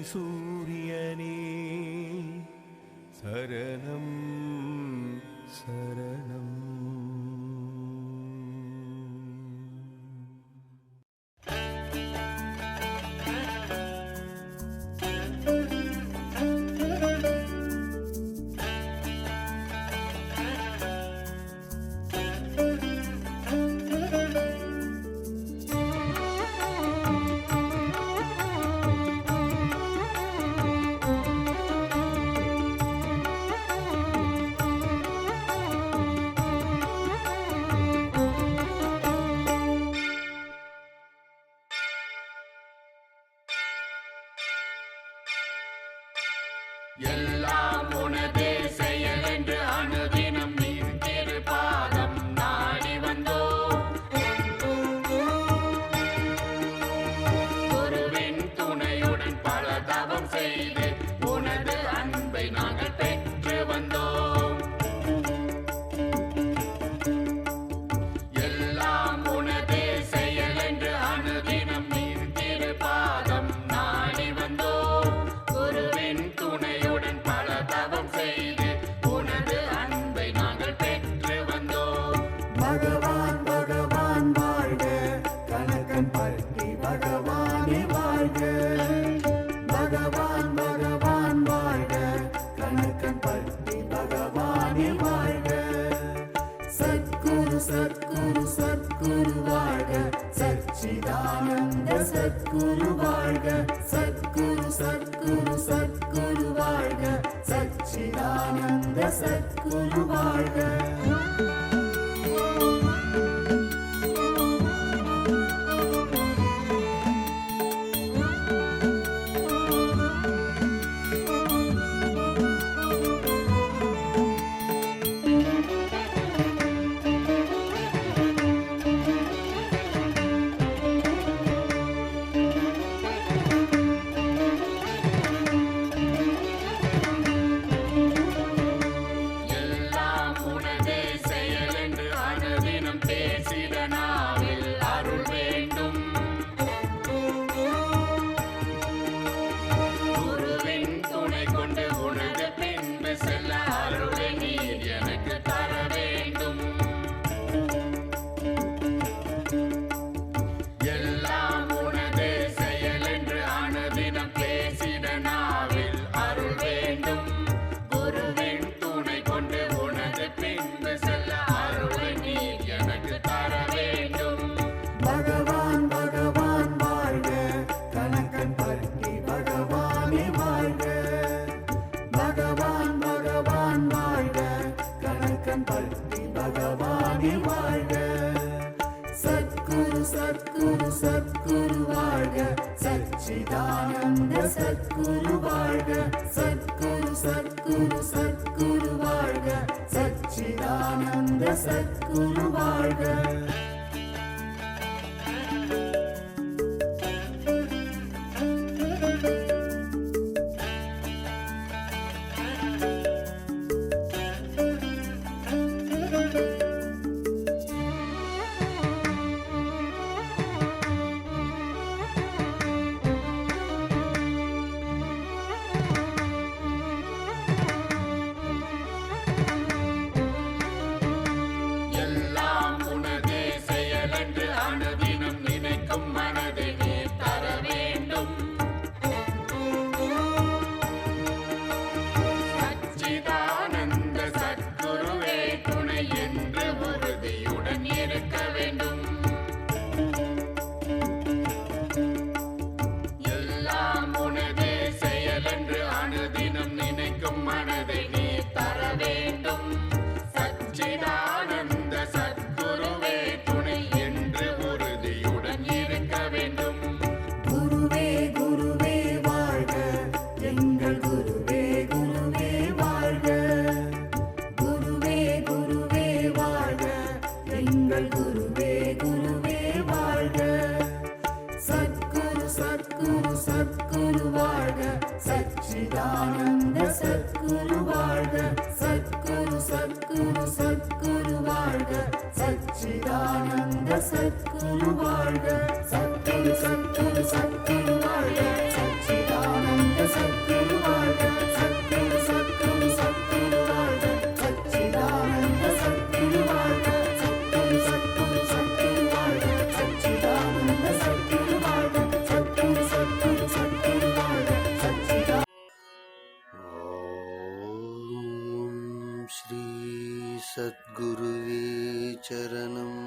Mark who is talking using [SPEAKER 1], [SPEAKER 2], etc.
[SPEAKER 1] சூரியனே சரணம் சரணம்.
[SPEAKER 2] எல்லாம் உனதே செயல் என்று அனுதினம் நீர் திருப்பாதம் நாடி வந்தோம். குருவின் துணையுடன் பல தவம் செய்து உனது அன்பை நாங்கள் பெற்று வந்தோம். எல்லாம் உனதே செயல் என்று அனுதினம் நீர் திருப்பாதம் நாடி வந்தோம். குருவின் துணையுடன் பல தவம் செய்து உனது அன்பை நாங்கள் பெற்று வந்தோம்.
[SPEAKER 3] பகவான் பகவான் வாழ்க, கணக்கன் பற்றி பகவானே வாழ்க. பகவான் பகவான் வாழ்க, கணக்கன் பற்றி பகவானே வாழ்க. சத்குரு சத்குரு சத்குரு வாழ்க, சச்சிதானந்த சத்குரு வாழ்க. சத்குரு சத்குரு சத்குரு வாழ்க, சச்சிதானந்த சத்குரு வாழ்க.
[SPEAKER 2] எல்லாம் உனதே செயல் என்று அனுதினம் பேசிட நாவில் அருள் வேண்டும். குருவின் துணை கொண்டு உனது பின்பு செல்ல அருளை நீர் எனக்கு தர வேண்டும். எல்லாம் உனதே செயல் என்று அனுதினம் பேசிட நாவில் அருள் வேண்டும். குருவின் துணை கொண்டு உனது பின்பு செல்ல அருளை நீர் எனக்கு தர வேண்டும்.
[SPEAKER 3] பகவான் பகவான் வாழ்க, கணக்கன் பற்றி பகவானே வாழ்க. பகவான் பகவான் வாழ்க, கணக்கன் பற்றி பகவானே வாழ்க. சத்குரு சத்குரு சத்குரு வாழ்க, சச்சிதானந்த சத்குரு வாழ்க. சத்குரு சத்குரு சத்குரு வாழ்க, சச்சிதானந்த சத்குரு வாழ்க.
[SPEAKER 2] எல்லாம் உனதே செயல் என்று அனுதினம் நினைக்கும் மனதை நீர் தர வேண்டும். சச்சிதானந்த சத்குருவே துணை என்று உறுதியுடன் இருக்க வேண்டும். எல்லாம் உனதே செயல் என்று அனுதினம் நினைக்கும் மனதை நீர் தர வேண்டும். சச்சிதானந்த சத்குருவே துணை என்று உறுதியுடன் இருக்க வேண்டும்.
[SPEAKER 3] குருவே குருவே வாழ்க, எங்கள் குருவே குருவே வாழ்க. குருவே குருவே வாழ்க, எங்கள் குருவே குருவே வாழ்க. சத்குரு சத்குரு சத்குரு வாழ்க, சச்சிதானந்த சத்குரு வாழ்க. சத்குரு சத்குரு சத்குரு வாழ்க, சச்சிதானந்த சத்குரு வாழ்க. சத்குரு சத்குரு சத்குரு வாழ்க, சச்சிதானந்த சத்குரு வாழ்க, சத்குரு சத்குரு சத்குரு வாழ்க, சச்சிதானந்த சத்குரு வாழ்க, சத்குரு சத்குரு சத்குரு வாழ்க, சச்சிதானந்த சத்குரு வாழ்க, சத்குரு சத்குரு சத்குரு வாழ்க, சச்சிதா.
[SPEAKER 1] ஓம் ஸ்ரீ சத்குருவே சரணம்.